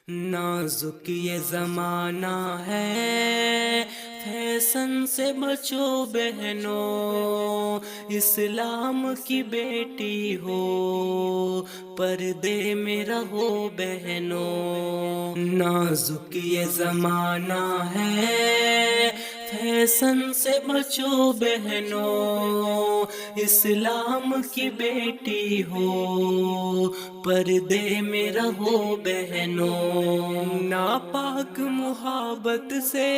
نازک یہ زمانہ ہے، فیشن سے بچو بہنوں، اسلام کی بیٹی ہو، پردے میں رہو بہنوں۔ نازک یہ زمانہ ہے، فیشن سے بچو بہنوں، اسلام کی بیٹی ہو، پردے میں رہو بہنوں۔ ناپاک محبت سے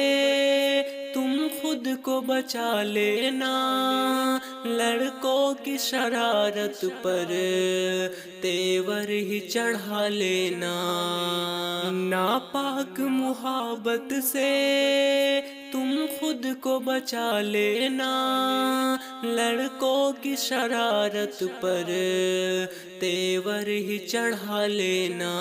تم خود کو بچا لینا، لڑکوں کی شرارت پر تیور ہی چڑھا لینا۔ ناپاک محبت سے تم خود کو بچا لینا، لڑکوں کی شرارت پر تیور ہی چڑھا لینا۔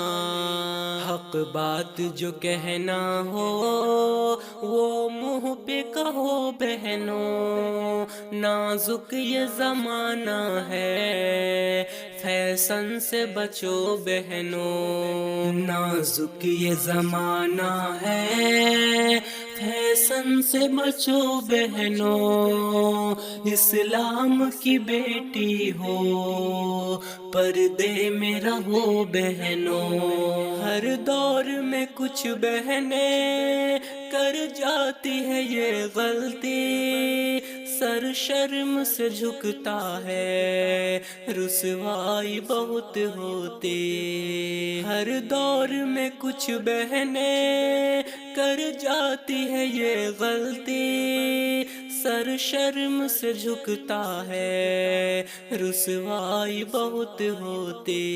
حق بات جو کہنا ہو وہ منہ پہ کہو بہنوں، نازک یہ زمانہ ہے، فیشن سے بچو بہنوں۔ نازک یہ زمانہ ہے، فیشن سے بچو بہنوں، اسلام کی بیٹی ہو، پردے میں رہو بہنوں۔ ہر دور میں کچھ بہنیں کر جاتی ہے یہ غلطی، سر شرم سے جھکتا ہے، رسوائی بہت ہوتی۔ ہر دور میں کچھ بہنیں کر جاتی ہے یہ غلطی، سر شرم سے جھکتا ہے، رسوائی بہت ہوتی۔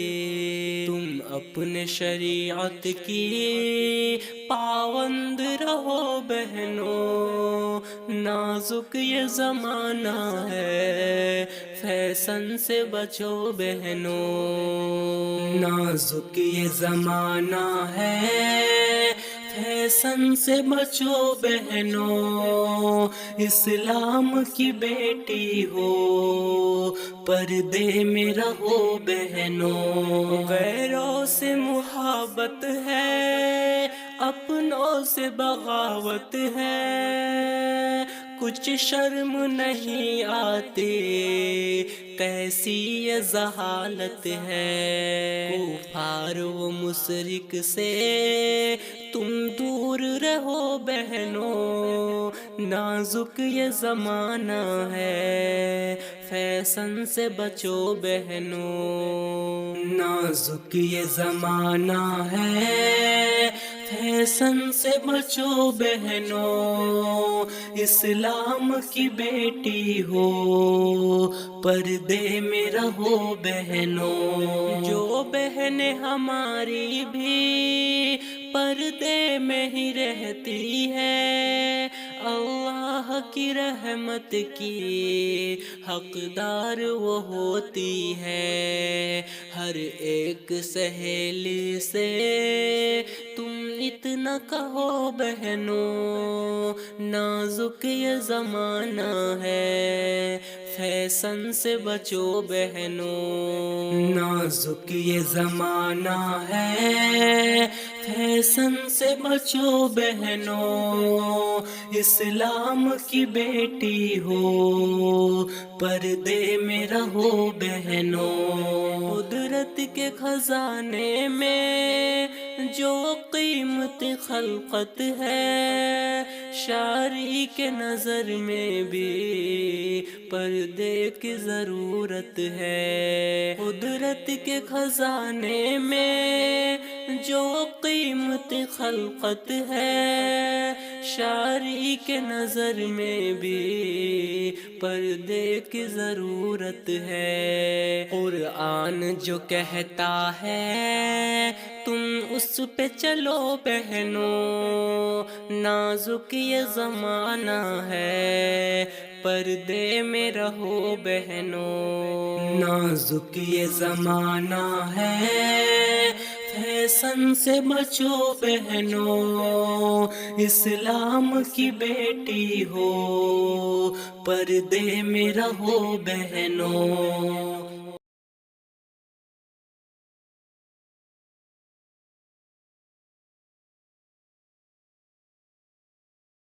تم اپنے شریعت کی پابند رہو بہنوں، نازک یہ زمانہ ہے، فیشن سے بچو بہنوں۔ نازک یہ زمانہ ہے، فیشن سے بچو بہنوں، اسلام کی بیٹی ہو، پردے میں رہو بہنوں۔ غیروں سے محبت ہے، اپنوں سے بغاوت ہے، کچھ شرم نہیں آتی، کیسی یہ جہالت ہے۔ کفار و مشرک سے تم دور رہو بہنوں، نازک یہ زمانہ ہے، فیشن سے بچو بہنوں۔ نازک یہ زمانہ ہے، فیشن سے بچو بہنوں، اسلام کی بیٹی ہو، پردے میں رہو بہنوں۔ جو بہنیں ہماری بھی پردے میں ہی رہتی ہے، اللہ کی رحمت کی حقدار وہ ہوتی ہے۔ ہر ایک سہیلی سے تم اتنا کہو بہنوں، نازک یہ زمانہ ہے، فیشن سے بچو بہنوں۔ نازک یہ زمانہ ہے، فیشن سے بچو بہنوں، اسلام کی بیٹی ہو، پردے میں رہو بہنوں۔ قدرت کے خزانے میں جو قیمتی خلقت ہے، شاعری کے نظر میں بھی پردے کی ضرورت ہے۔ قدرت کے خزانے میں جو قیمتی خلقت ہے، شاعری کے نظر میں بھی پردے کی ضرورت ہے۔ قرآن جو کہتا ہے تم اس پہ چلو بہنوں، نازک یہ زمانہ ہے، پردے میں رہو بہنوں۔ نازک یہ زمانہ ہے، فیشن سے بچو بہنوں، اسلام کی بیٹی ہو، پردے میں رہو بہنوں۔